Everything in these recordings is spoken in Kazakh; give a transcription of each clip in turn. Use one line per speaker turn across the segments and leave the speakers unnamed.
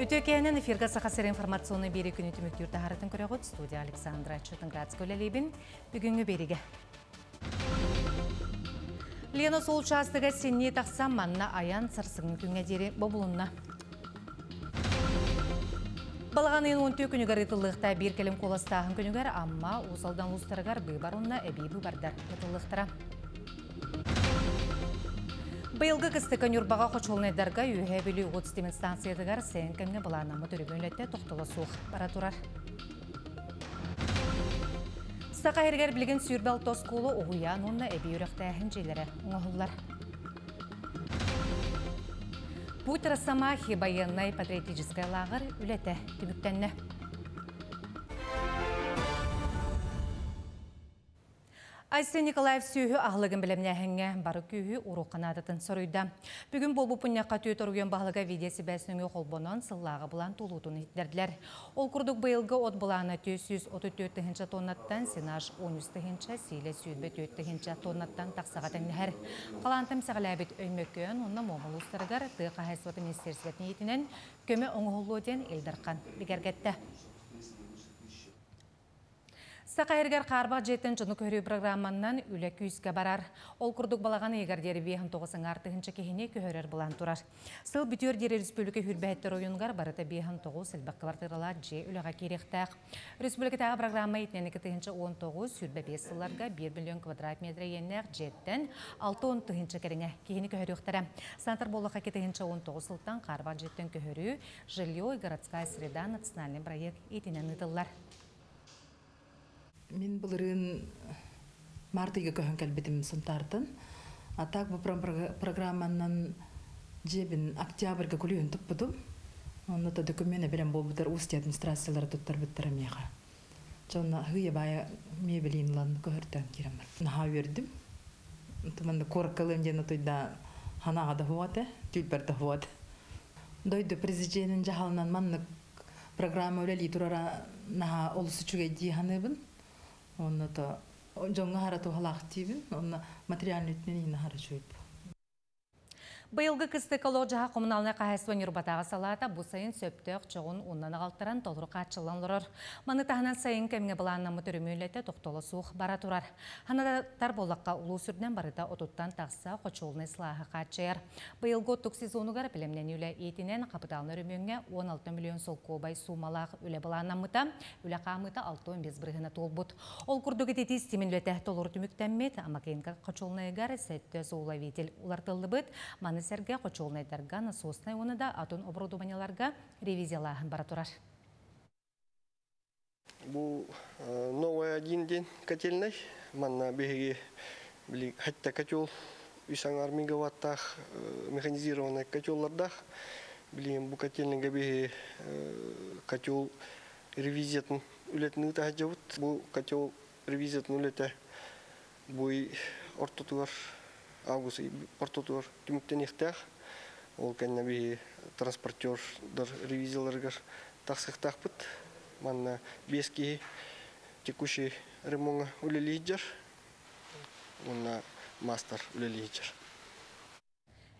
Үтөкенен эфирга сахасыр информационный бери күні түміктюрді харытын көріғыт студия Александра Чотынградск өлелейбін бүгінгі беріге. Лена сол частыға сенне тақсам манна аян сарсығын күнге дері бобылынна. Балғанын 10 күнігер итылықта бір келім қоластағын күнігер, амма ұсалдан ұстарығар бұйбарынна әбейбі бардар итылықтыра. Бұйылғы кісті көнербаға қочолынайдарға үйе білі ғотстемін станциядығар сәйін кәмге бұланамы түрігөнлетті тоқтылы суық бара тұрар. Сақа ергер білген сүйірбәл тосколы оғуян онына әбей үріқті әхін жейлері оңығылар. Бұйт рассама хибайыннай патриотическай лағыр үлеті түбіктенні. Айсы Николаев сүйі ағылығын білімнәхіңе бары күйі ұруқанадытын сұрыйда. Бүгін бұл бұпыннаққа түйет ұрген бағылыға видесі бәсінің қолбонан сыллағы бұлан толутын еттірділер. Ол күрдік бұйылғы от бұланы 234 тоннаттан, сенаж 13 сейлі сүйінбе 4 тоннаттан тақсағатын әр. Қалантым сағылабет өймеккен, онына момыл ұстарығар тұйқа әсуаты министерсветіне етінен көмі оңғылу ден елдірқан бігергетті. Сақайыргар қарбақ жеттен жыны көрі программаннан үлі күйіске барар. Ол күрдік балағаны егердері 5-9 артығынша кехіне көхөрер бұлан тұрар. Сыл бүтер дері республика хүрбәттер ойынғар барыта 5-9 сілбақ квартирала же үліға керектәқ. Республикатағы программа етінен 2-19 сүрбә 5 сылларға 1 миллион квадрат метр еннәқ жеттен 6-10 керіңе кехіне көхөріқтірі. Сантар болыға 2-19 сылтан қарбақ жеттен көхөрі жилье и городская среда национальный проект етінен ұтылар.
Мен бұлырын мартыға көхін кәлбетім сұнтардың. Атақ бұл программанан жебін октябрға күліғін тұп бұдым. Оны да докумені білен бол бұдар ұсты администрациялары тұттар бұттар меға. Жоны ғыя бая мебелейін лан көхірттен керемір. Наға өрдім. Тұманды қорқылым дені тұйда ханаға да хуаты, түлбәрді хуаты. Дойды президентін жағалынан манны программа өлелей тұрара наға олысы чүге дейханы бұн. Онна то жоңга харату халактибин, онна материальный үтнен хара чуйп.
Бұйылғы кісті экологияға коммуналына қағайсуан үрбатаға салата бұл сайын сөптіқ жоғын оннан ағалтыран толыры қатшылан лұрыр. Маны тағынан сайын кәмге бұланнамы түрімейлетті тоқтолы суық бара тұрар. Ханадаттар болаққа ұлу сүрден барыда отуттан тақса қочолыны сылағы қатшайыр. Бұйылғы оттық сезонығар білімнен үлі етінен қапыталын үрімеуіне 16 миллион сол қобай сумалақ үлі бұланнамыта, үлі қамыта 6-15 бірғына толбұд. Ол күрдігі теті стиминлеті толыр түміктенмет, амакенгі қочолыны сәтті соула ветел улартылды бұд, сәрге қочолынайдарға насосынай оны да атын оборудованияларға ревизиялағын бара тұрар.
Бұл новый один день котельной. Манна беге хатта котел 3 мегаваттах механизированный котеллардах. Бұл котельныйға беге котел ревизиятын үлетін ұта жауыт. Бұл котел ревизиятын үлеті бұй ортотуар август портотуар түміктен ехтәқ. Ол кәнне бі транспортер ревизияларғар тақсықтақ бұд. Манна беске текущий ремонға үлелейджер. Онна мастер үлелейджер.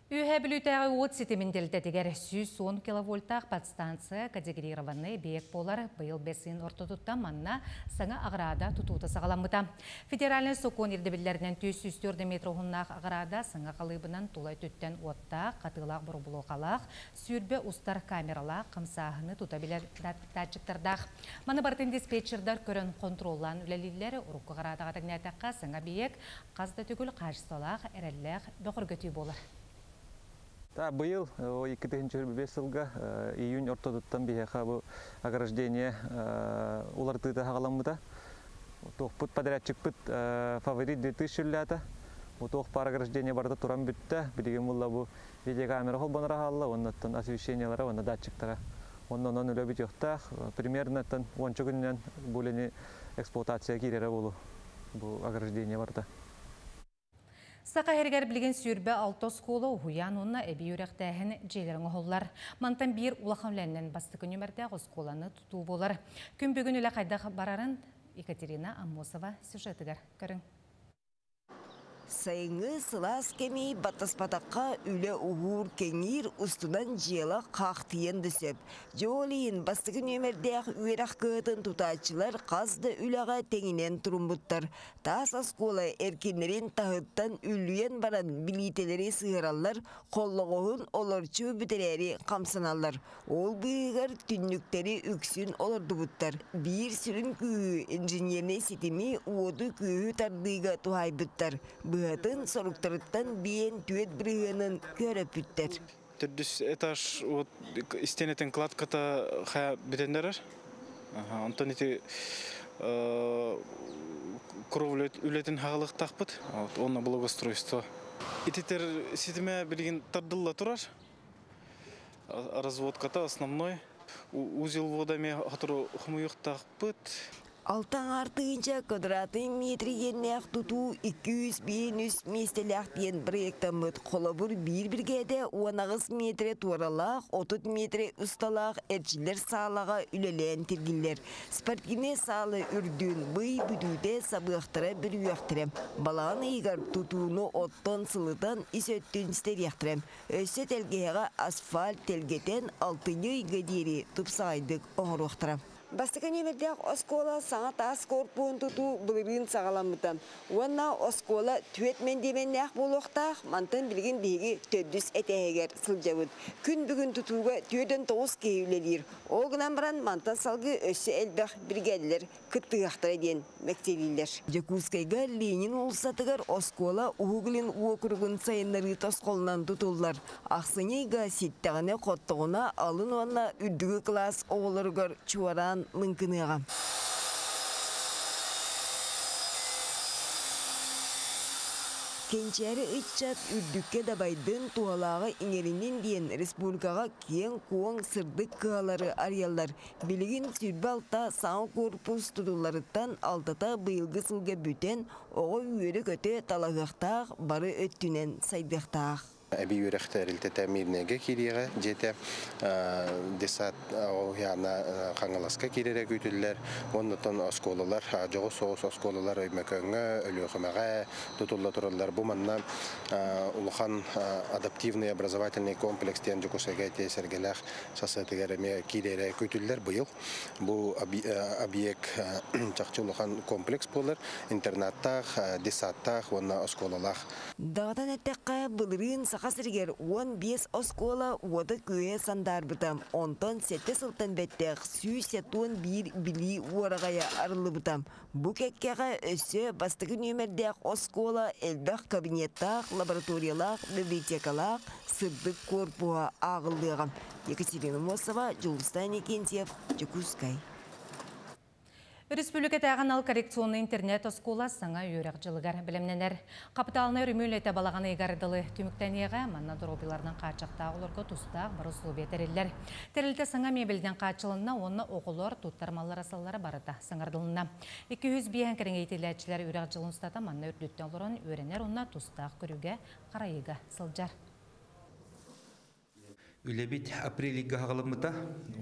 Үйе білутәғі от сетімінделдетігер 110 киловольтақ подстанция категорированный бейек болар бұйыл бесін ортодутта манна саңа ағырада тұтуыты сағаламыта. Федеральный сокон ердебілерінен 204 метр ұғыннақ ағырада саңа қалыбынан тулай түттен отта қатылақ бұрбылу қалақ, сүйірбе ұстар камералақ, қымсағыны тұтабілер датчиктардақ. Маны бартын диспетчердар көрін контроллан үлелілері ұрыққы ғарадаға тәгнәтаққа саңа бейек қазда түгіл қажысталақ әрәлләқ бөқіргөтүй болар.
Бұйыл 2005 жылға июнь ортодуттан бейеқа бұл ограждение улартыды ғаламыда. Тоқпыт подрядчик бұд фаворит 2000 ләті. Тоқ пар ограждение барды тұран бүтті. Білеген бұлла бұл видеокамера қолбаныра ғалла, оннаттан освещениялары, онна датчиктара. Оннан он үлі бүт жоқтақ. Примерно 10 күннен бұлені эксплуатация керері болу. Бұл ограждение барды.
Сақа әргер білген сүйірбі алтос қолы ұғыян онына әбей өректәхін жейлерін ұғылар. Мантан бір ұлақамләннен басты күн өмірді ғыз қоланы тұту болар. Күн бүгін үлі қайдақ барарын Екатерина Аммосова сюжетігер көрің.
Sayıngı sılaz kemi bataspataqqa üle uğur kengir ustunan jela qaqtiyen düsep. Joliyin bastıgı nömerdeğ üyerak kığıtın tutaçılar qazda ülağa tenginen turumbuttar. Tas askola erkenlerin tahıttan üllüyen baran biliteleri sığırallar, kolluğun olorçu büteleri kamsanallar. Ol bıyıgar tünnükleri üksün olurdu buttar. Bir sürün kүйü inженерный sitimi uodu kүйü tardıyga tuhay buttar. Bıhatın soruktarıttan biyen tüet bırığının köröp bütter.
Türdüs etаж вот стенетін кладката ха бітендерер. Онтан ити кровлю үлетін хағылық тақпыт. Онна благоустройство. Ититер ситиме білген тардылла турар. Разводката основной. Узел водами хатыру хымыйық тақпыт.
Altan artığınca kvadratı metreyеннәк tutu 200-500 mestelәк diyen proyektamıt kolabur bir-birgede 19 metre tuaralaq, 30 metre ustalaq erçiler sağlağa ülelen tirgiller. Sportgine sağlı ürdün bıy büdüde sabıqtıra bir üyaqtırem. Balağın igar tutuğunu ottan sılıdan isöttün ister yaqtırem. Össe telgeğe asfalt telgeten 6. gadiri tupsaydık oğruqtırem. Bastıkan emerdek oskola sana tas korpuğun tutu bılırın sağalamıdan. Ona oskola tüet mendemennek buluqtaq, mantan bilgin begi töddüs eteğeger sılcavıd. Gün bugün tutuğa tüyeden 9 keyivlelir. Oğunan baran mantan salgı össü elbaq birgeliler, kıttığaxtır eden mekteliler. Jakutskayga Lenin olsatıgar oskola uğulin uokurugun sayınları toskolundan tutullar. Aksınıyga sittağına qottuğuna alın ona ürdüğü klas oğulurgar çuvaran mınkınığa. Kençeri iççat ürdükке dabaydın tuğalağı inerinin diyen Respublikaga kiyen kuğun sırdık kığaları arayallar. Biligin sürbalta sağ korpus tutullarıttan altata bıyılgı sılga büten oğu üyeri kötü talağıqtağ barı öttünen saydıqtağ.
Abi yürekterildi temirnege kiriye jete desat o yana Kangalasqa kirerek ütüller. Ondan oskolalar, joğu soğus oskolalar öymekönge, ölüqımağa tutulla turallar. Bu manna uluhan adaptivный образовательный комплекс тен Jakutskayga tesergeler sasıtıgereme kirerek ütüller bu yıl. Bu abiyek çaqçı uluhan kompleks bulur. Internattağ, desattağ, onna oskolalar.
Dağdan etteqqa bılırın saxasırger 15 oskola oda köye sandarbıtam. Ondan 7 sıltan betteq süysetun bir bili uaragaya arılıbıtam. Bu kekkeğe össü bastıgı nömerdeq oskola elbaq kabinettaq, laboratoriyalaq, bibliotekalaq, sırdık korpuğa ağıldığım. Yekaterina Mosova, Julstani Kentyev, Jakutskay.
Республикатаган ал коррекционный интернет оскола саңа үйрек жылыгар білімненер. Қапыталына үрмейлеті балағаны егардылы түміктәнеға манна дұробиларынан қачақтағы оларға тұстақ бір ұсылу бетерілдер. Терілді саңа мебелден қачылынна оны оғылар тұттармалар асалары барыда сыңардылына. 200 бейін кіріңейтеләтшілер үйрек жылын ұстата манна үрдіттен оларын өренер онына тұстақ күріге қарайыға сылжар.
Үлебит апрелига хагалымыта,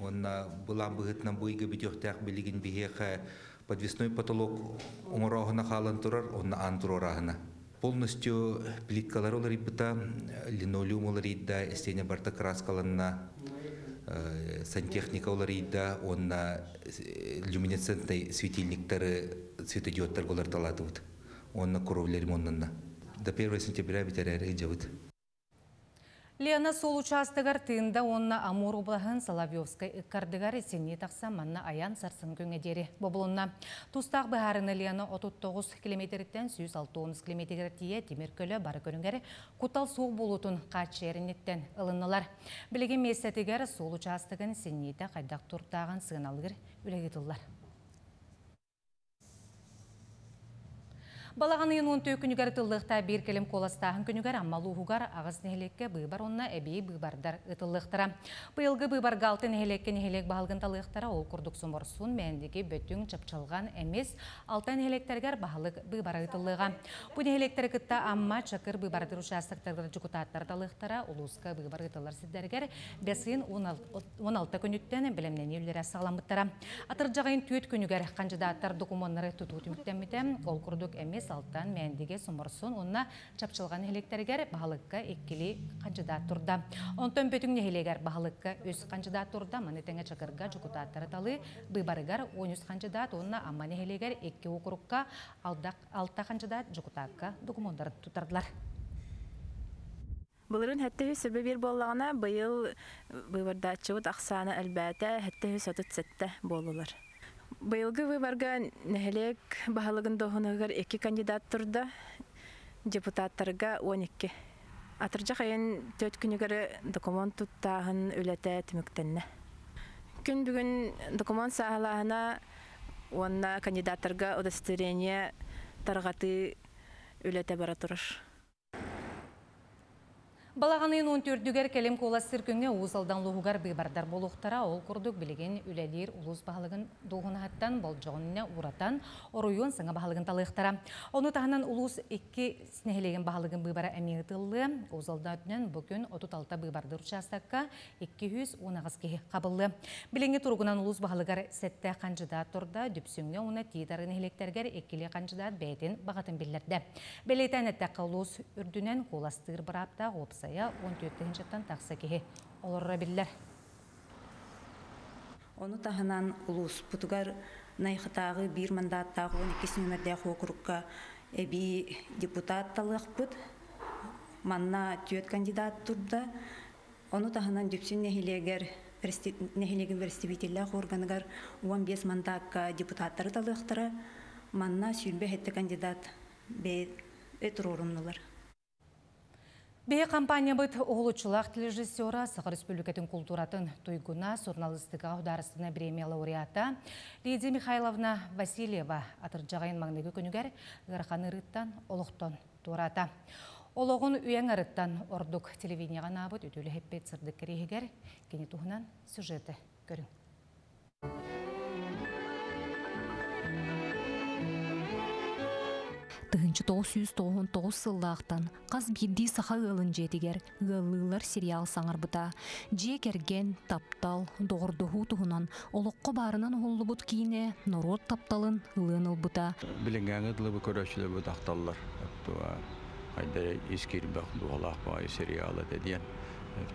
онна булан быгытнан буйга битёхтак билигин бихеха подвесной потолок уморохна халан турар, онна антурорахна. Полностью плиткалар олар ипыта, линолеум олар идда, стене барта краскаланна, сантехника олар идда, онна люминесцентный светильниктары, светодиодтар олар талатывыт, онна кровлерим оннанна. До 1 сентября битерер иджавыт.
Лена сол участыгар тыында онна Амур облағын Соловьевскай иккардыгар есенне тақса манна аян сарсын көңедері. Бобылынна тұстақ бұхарыны Лена 39 километрден 160 километр тие теміркөлі бары көрінгері кутал соқ болутын қатшы ерінеттен ылынылар. Білеген местетігер сол участыгын сеннеті қайдақ тұртағын сығыналығыр үлегетілдер. Балағанын 10 күнігер тыллықта бір келім қоластағын күнігер аммалуғығар ағыз нехелекке бұйбар онна әбей бұйбардар ұтылықтыра. Бұйылғы бұйбар ғалты нехелекке нехелек бағылғын талықтыра ол күрдік сұмырсын мәндегі бөттің чапчалған әмес алтай нехелектергер бағылық бұйбар ұтылыға. Бұл нехелектер күтті амма чакыр бұйбардыр участықтардар жүкутаттар талықтыра ұлысқа бұйбар ұтылар сіздергер бәсін 16 күніттен білімнен елдері сағаламыттыра. Атыр жағайын түйет күнігер қанжыдаттар документары тұту түміктен ол күрдік әмес бес алтан мәндіге сумырсын, онна чапчылған хелектергер бағылыққа еккілі қанжыдат тұрда. Онтан бөтің нехелегер бағылыққа өз қанжыдат тұрда, манетеңе чакырға жүкутаттары талы, быйбарыгар 13 қанжыдат, онна амма нехелегер екке окурукка алта қанжыдат жүкутаққа документтар тұтардылар.
Бұлырын әттігі сүрбе бір болағына бұйыл бұйвардатчығыт ақсаны әлбәті әттігі сөтіт сәтті болылар. Бұйылғы бұйварға нәхелек бағалығын доғынығығар 2 кандидат тұрды, депутаттарға 12. Атыржақ айын 4 күнігері документ тұттағын өлеті түміктенне. Күн бүгін документ сағалағына онна кандидаттарға удостоверение тарғаты өлеті бара тұрыр.
Балағанын 14-дүгер кәлем қоластыр күнге ұзалдан лұғығар бейбардар болуқтара ол күрдік білеген үләлер ұлыс бағалығын доғынағаттан болжағынына ұратан оруйон сыңа бағалығын талықтара. Оны тағынан ұлыс 2 снегелеген бағалығын бейбара әмеғітілі ұзалдан өтінен бүкін 36 бейбарды ұшастаққа 210 кеге қабылы. Біленге тұрғынан ұлыс бағалығар сәтті қанжыдат тұрда дүпсіңне оны тейдарын електергер 2 қанжыдат бәйтін бағатын білдерді. Белейтен әттәққа ұлыс үрдінен қоластыр бірапта ғопсы 14 жаттан тақса кеге олырра білдер.
Оны тағынан ұлыс бұтығар найқытағы 1 мандаттағы 12 нөмірдегі округқа әбі депутатталық бұд, манна 4 кандидат тұрды. Оны тағынан дүпсін нәхилеген верстибителләқ органығар 15 мандатқа депутаттары талықтыры, манна сүйілбе әтті кандидат бәйт орынылар.
Бе компания бұд оғылычылақ тележиссера Сақыр Республикатын культуратын тойгуна журналистика аударыстына премия лауреата Лидия Михайловна Васильева атыржағайын маңнығы күнігер ғырқан ұрыттан олықтан турата. Олығын үйен ұрыттан ордық телевиденияға набыд өтілі хеппет сырдық керегер кені тұғынан сюжеті көрін.
1999 сыллақтан қаз бірді сақа ғылын жетігер ғылылар сериал саңарбыта. Же керген таптал доғырдығы тұғынан олыққы барынан олы бұд кейіне нұрот тапталын ғылын ұлбыта.
Білінгәңі дылыбы көрәшілі бұд ақталылар. Айдары ескер бақ дуғалақ бай сериалы деден.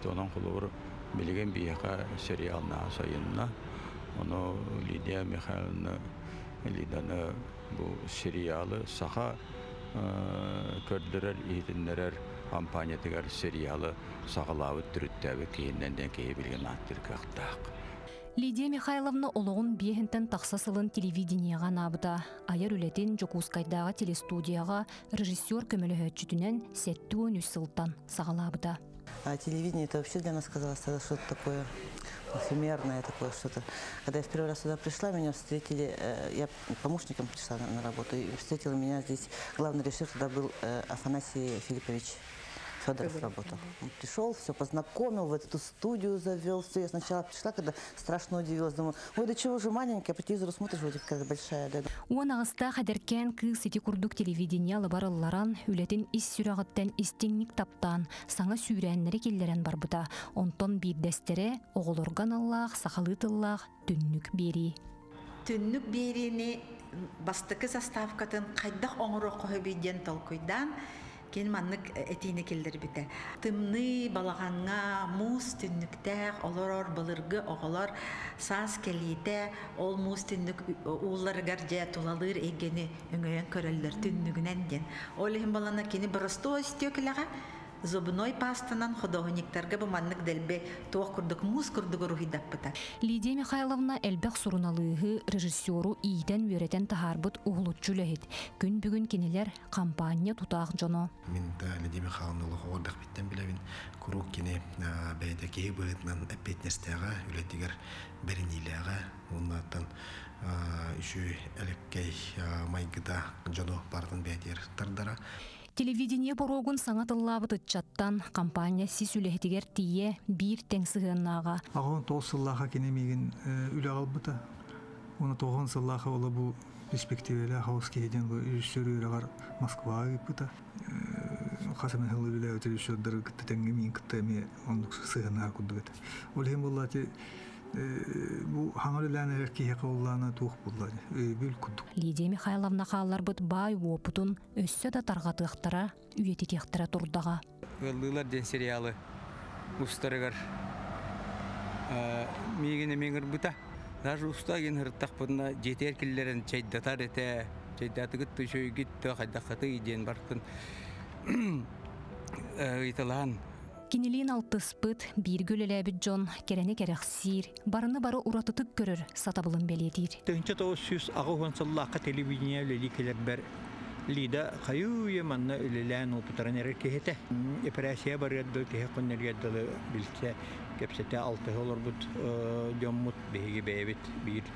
Онан құлығыр білген бияқа сериалына сайынна. Оны Лидия Михайловна Лиданы бұл сериалы сақа көрдірер, етіндерер компаниятығар сериалы сағалауы түріттәві кейіннен кейі білген аттыр қақтақ.
Лидия Михайловна олығын бейхінтен тақсасылын телевиденияға набыда. Айар үлетін Жокускайдағы телестудияға режиссер көмілі өтчүтінен сәтті 13 сылтан сағалабыда.
Телевидение это вообще для нас казалось что-то такое эфемерное, такое что-то. Когда я в первый раз сюда пришла, меня встретили, я помощником пришла на работу, и встретил меня здесь главный режиссер, тогда был Афанасий Филиппович Федоров работал. Он пришел, все познакомил, в эту студию завел, все. Я сначала пришла, когда страшно удивилась, думаю, ой, да чего же маленькая, по телевизору смотришь, вроде какая большая. Да.
Он ағыста қадеркен кыз сети күрдік телевидения лабарыларан, үлетін ис сүрағыттен истеңник таптан, саңа сүйрәнлері келдерен барбыда. Онтон бейдестере оғылырған Аллах, сақалытыллах, түннік бери.
Түннік беріне бастықы заставкатын қайдақ оңыры қойы бейден толкойдан, кен маннык этине келдер бите. Тымны балағанға муз түнніктәк, олар былырғы оғалар саз келейте, ол муз түннік уыларығар жа тулалыр егені өңөйен көрелдер түннігінен ден. Олығын балана кені бұрысты өстеу келеға, зубной пастанан художниктарға бұманнык дәлбе тоқ күрдік муз күрдігі рухидап бұта.
Лидия Михайловна әлбәқ сұруналығы режиссеру ийтен өретен тахарбыт уғылытчу ләхет. Күн бүгін кенелер кампания тұтақ жоно.
Мен Лидия Михайловна ұлығы біттен біләвін күрук кені бәйді кейі бұғытынан әппетнестіға үлетігер бәрінейліға оннаттан үші әліккей майгыда жоно бардың бәйдер тұрдара.
Телевидение борогун саңатыллабыт чаттан компания сисүлехтигер тие бир теңсігіннаға.
Ағын 9 сыллаға кенемеген үлі албыта. Оны 9 сыллаға олы бұл перспективелі ағауыз кейден режиссер үйрағар Москваға өйпіта. Қасымен ғылы білі өте режиссердары күтті тәңге мен күтті әме ондық сығыннаға күдді бәді. Олығын бұл аты Бу хаңырылан эркеге коллана тух буллар. Бүл кудук.
Лидия Михайловна халлар бут бай опутун өссө да таргатыктара, үйетитектара турдага.
Ыллылар ден сериалы устарыгар мегене меңір бұта. Даже уста ген хырттақ бұдына жетер келлерін чайдатар ете, чайдатығыт түшөй гитті қайдақаты иден бартын ұйтылан.
Кинилин алтыспыт, бир гүлеләбіт жон, керені керексир, барыны бары уратытык көрір, сатабылын белетир.
1900 ағуғансаллаққа телевидение өлелі келер бәр Лида қайуя манна өлелән опытаран әрер кехеті. Операция бар ядды, кехе қоннер ядды білсе, кепсеті алты олар бұд жоммут бейге бәйбет, бір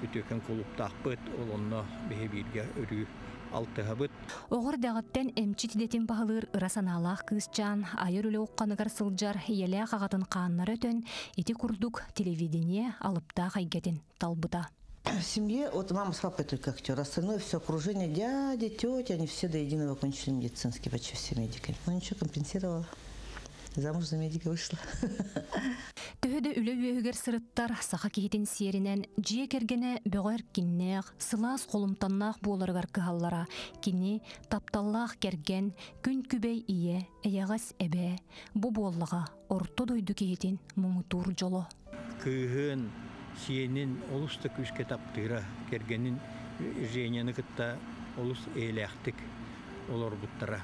үтөкен құлыптақ бұд, олонна бейге бірге өрі алтыға бұд.
Оғыр дағыттен әмчі тидетін бағылыр ырасаналақ кызчан, айыр өлі оққанығар сылжар, елі қағатын қаннар өтін, еті күрдік телевидение алыпта қайгетін талбыта.
В семье, вот мама с папой только актер, остальное все окружение, дяди, тети, они все до единого кончили медицинские, почти все медиками. Ну ничего, компенсировала. Замуж за медика вышла.
Төхөдө үлө үйөгер сырыттар саха кейтен серинен жие кергене бөгөр киннег, сылаас колумтаннах боларыгар кыхаллара, кини тапталлах керген, күн күбей ие, эягас эбе, бу боллага орто дойду кейтен муңутур жоло.
Кыхын сиенин олуста күшке таптыра кергенин женяны кытта олус эйлэхтик олор буттара.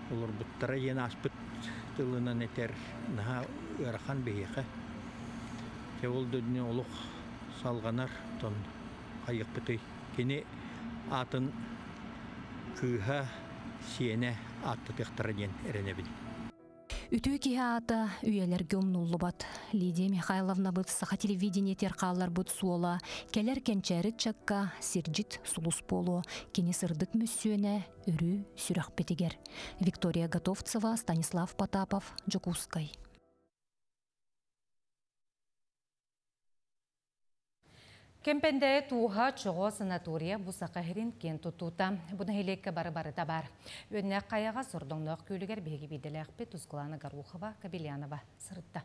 Олор буттара ен аспыт тылынан этер наха ырахан бейеха. Те ол дөдіне олуқ салғанар тон хайық бұтой. Кені атын кыха сиене атты тектара ден эренебін.
Үтүү киһи ата үйелерге умнуллу бат. Лидия Михайловна быт саха телевидение терқалар быт суола, келер кенчәрі чакка сирджит сулус болу, кені сырдык мүссүйіне үрі сүрәқ бетігер. Виктория Готовцева, Станислав Потапов, Джокускай.
Кемпенде туға чоғы санатория бұсақа херин кен тұтута. Бұны хелекке бары-бары да бар. Өнне қаяға сұрдыңнық көйлігер беге беделі ақпет Тузгулана Гарухова, Кабелянова сырытта.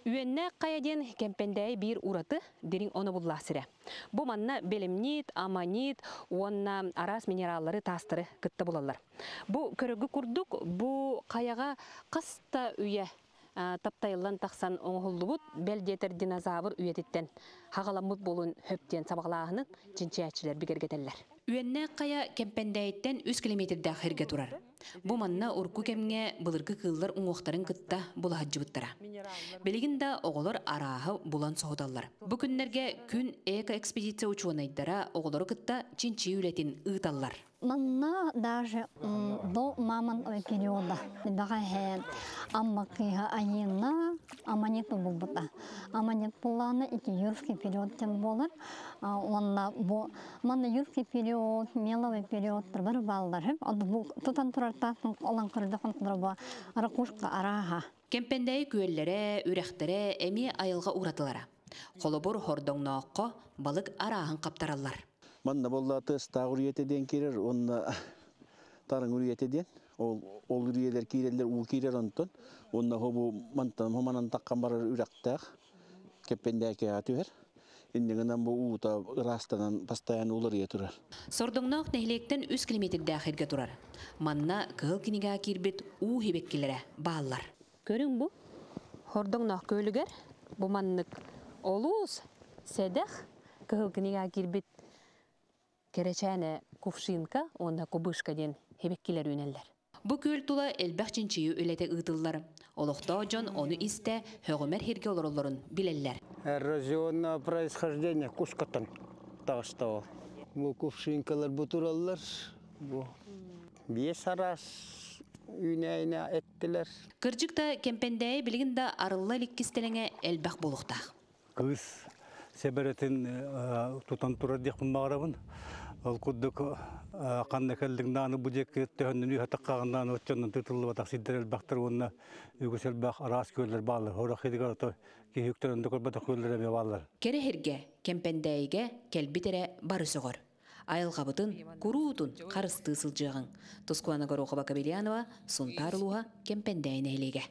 Үйенне қаяден кемпендей бір ураты дерін оны бұлла сірі. Бұ манна белемнит, аманит, онна арас минераллары тастыры күтті бұлалар. Бұ көрігі күрдік, бұ қаяға қаста үйе таптайылан тақсан оңғылды бұд, бәлдетер динозавр үйететтен хағаламыд болын хөптен сабағылағының жинчиятчылар бігергетелер. Үйенне қая кемпендейттен 3 километрді қырға тұрар. Бұ манна ұрку кемге бұлырғы қыллар оңуқтарын күтті бұла хаджы бұттара. Белігінде оғылар арағы бұлан соғыдалар. Бұ күнлерге күн эко-экспедиция учуанайдара оғылары күтті чинчи үлетін ұйталар.
Манна даже до маман периода дахаһен аммакиха айына аманит булбута. Аманит буланы 2 юрский период тем болар. Онна бу манна юрский период, меловый период бір балдар. Бу тутан турартасын олан кырдыгын турба ракушка арага.
Кемпендей күелләре, үрәхтәре эми айылга уратылара. Холобор хордоңнаққа балык арағын қаптаралар.
Манна боллаты стағыр етеден керер, онна тарың үриетеден, ол үриелер керелер, ол керер онтон, онна хобу мантан таққан барар үрәқтәқ, кеппендәке атуер. Индігінен бұл ұуыта ырастанан пастаян олар етурар.
Сордоңнақ нәхілектен 3 километр дәхірге тұрар. Манна кығыл кенеге кербет ұу хебеккелері бағалар. Көрің бұл? Хордоңнақ көлігер, бұл маннық олуыз, сәдәқ, кығыл кенеге кербет керечәне кувшинка, онда кубышка ден хебеккелер үнелер. Бұ көл тула әлбәқ чинчиyu өлеті ұйтылар. Олықта жон оны исте хөғімер херге оларыларын білелер.
Эрозионное происхождение кускатан тағыстау. Бұл кувшинкалар бұтыралар. Бес арас үйне-үйне әттілер.
Кыржықта кемпендей білігінде арылла леккестеліңе әлбәқ болуқтақ.
Қыз себеретін тұтан тұрар деқпін мағырабын. Ол күддік қанды кәлдігінде аны бұдек өттігінен үй хатаққағындан өтченнен тұтылы батақ сиддер әлбәқтір онына үгіс әлбәқ арас көлдер бағылар. Орақ едігер өті кейіктерінде көрбатақ көлдер әме бағылар.
Керехерге, кемпендейге кәлбітере бары соғыр. Айылғабытын, күруутын, қарысты сылжығын. Тускуана Горохова Кабелянова, Сунтарылуға, кемпендейін әлеге.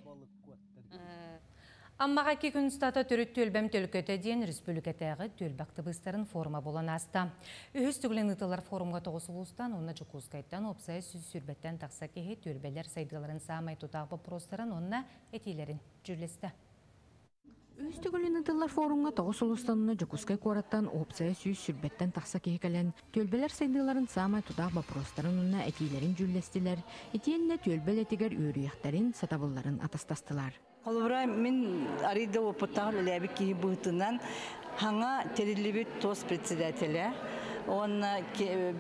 Аммаға ки күн стата түріт төлбәм төлкөті дейін республикатағы төлбақты бұстарын форма болан аста. Үхіз түгілін ұтылар форумға тоғысы ұлыстан, онына жүкузкайттан опсай сүз сүрбеттен тақса кеге төлбәлер сайдыларын самай тұтағы бопростарын онына әтейлерін жүрлесті.
Үз түгілін ұтылар форумға тоғыс ұлыстанына жүкузкай қораттан опсай сүз сүрбеттен тақса кеге кәлен төлбәлер сайдыларын самай тұтағы бопростарын онына әтейлерін жүрлестілер. Әтейінне төлбәл әтегер өріяқтарын сатабыларын атастастылар.
Олбра мен арида опыттағы ләбі кейі бұғытынан хаңа терилибит тос председателя, он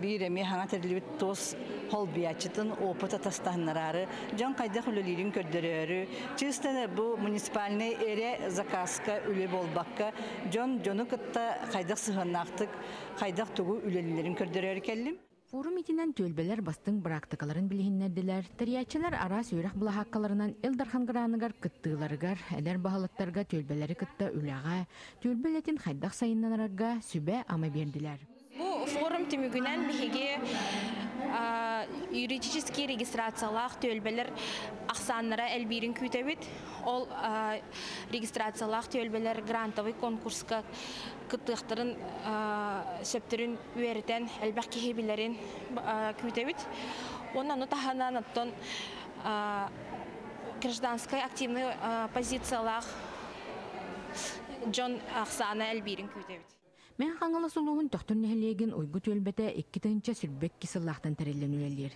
биреме хаңа терилибит тос холбиячытын опыт атастағынарары, жан қайдақ үлелерін көрдірері, чистаны бұл муниципальный эре заказка үле болбаққа, жоны күтті қайдақ сығынақтық, қайдақ тұғу үлелерін көрдірері кәлім.
Форум итинен төлбелер бастың практикаларын билиһиннердилер. Тариячылар арас үйрәк булахаккаларынан Элдархан гранагар кыттыыларыгар, әлер баһалыктарга төлбелери кытта үләгә, төлбелетин хайдак сайыннанарга сүбә ама бердилер.
Бу форум тимүгүнен биһиге юридический регистрациялах төлбелер аксаннара элбирин күтәбит. Ол регистрациялах төлбелер грантовый конкурска кыттыктарын сөптөрүн үеритен элбак кихибилерин күтәбит. Онан таханан оттон гражданской активный позициялах Джон аксана элбирин күтәбит.
Мен хаңала сулуғын тоқтыр нәхілеген ойгу төлбәті 2 тыңча сүрбек кисыллақтан тәрелленуелер.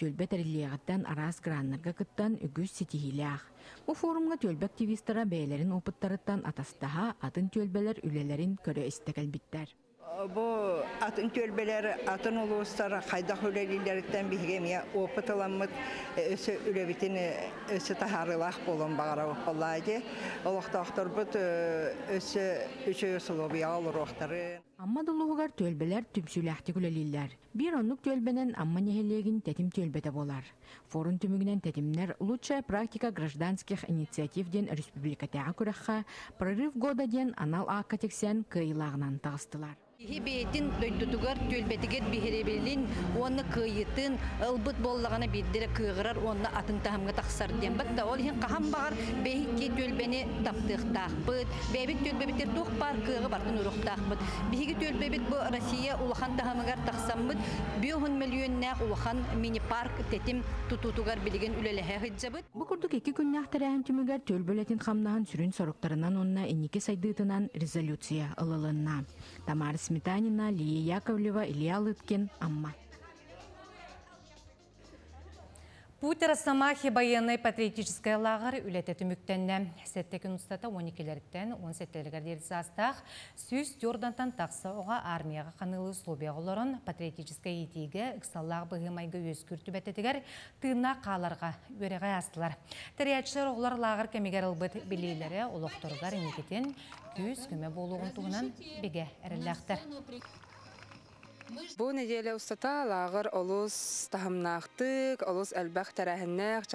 Төлбәт әрелеғаттан арас граннарға кыттан үгіз сетихилях. Бұл форумға төлбә активистара бәйлерін опыттарыттан атастаға атын төлбәлер үлелерін көрі істекәлбіттер.
Бұл атын төлбелер, атын ұлыстар қайдақ үлелілерден бігеме опыт аламыд өсі үлебітін өсі тахарылақ болын бағара оқылайды. Олықтақтар бұд өсі үші сұлыбия алыр оқтары.
Амма дұлығығар төлбелер түмсүләхті күлелілер. Bir онлық төлбенен амма нехелегін тәтім төлбеті болар. Форум түмігінен тәтімнер «Лучшая практика гражданских инициатив» ден республикатаға күрәққа «Прорыв года» ден анал аққа тексен кыйлағынан тағыстылар.
Хибетин дойдутугар төлбетигет бихеребелин, оны кыйытын, ылбыт боллағаны биддері кыйғырар, оны атын тахымға тақсар ден. Бәтті ол ең қаған бағар бейхикке төлбені таптықтақпыд. Бәйбет төлбебеттер туқ бар, кыйғы бартын ұрықтақпыд. Бейхикі төлбебет бұл Россия улахан тахымығар тақсамбыд. 5 миллионнақ улахан мини-парк тетім тұтутугар білген үлеліхе хыджабыд.
Бұл күрдік 2 күннақ тәрәхін түмігер төлбелетін қамнағын сүрін сорықтарынан онына енеке сайдыытынан резолюция ылылынна. Тамара Сметанина, Лия Яковлева, Илья Лыткин, Амма.
Путер Самахи военной патриотическая лагер үлететі мүктенне. Сеттекін ұстата 12-лерден 17-лердер дерісі астақ, сүйіз Йордантан тақсы оға армияға қанылы слобия оларын патриотическая етеге ұқсаллағы бұғымайғы өз күрті бәтетігер тыына қаларға өреғай астылар. Тәриятшылар оғылар лагер кәмегер ұлбыт білейлері олықтырғар енекетін күз көме болуғын туғынан беге әріліқтір.
Бу неделе устата лагыр олус тахымнақтык, олус әлбәқ тәрәхіннәқ,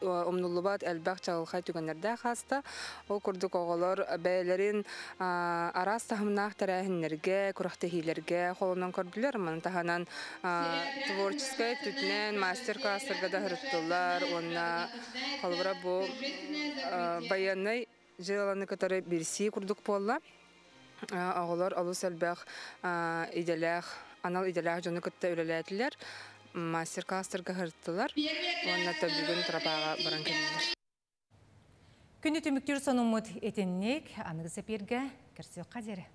омнулубат әлбәқ чағылхай түгенлерді қаста. Ол күрдік оғылар бәйлерін арас тахымнақ тәрәхінлерге, күрақтығилерге қолынан көрділер. Мұны таханан творческай түтінен мастер-классырға да ғырыттылар. Онна қалыбыра бұл баянай жыланы катары бірси күрдік болла. Оғылар олус әлбәқ иделәқ, анал иделәқ жоны күтті үлеләтілер, мастер-классырға ғырттылар, онна та бүгін тұрапаға баран келділер.
Күні түміктер сонымыд етіннек, анығы сәперге кірсі қадері.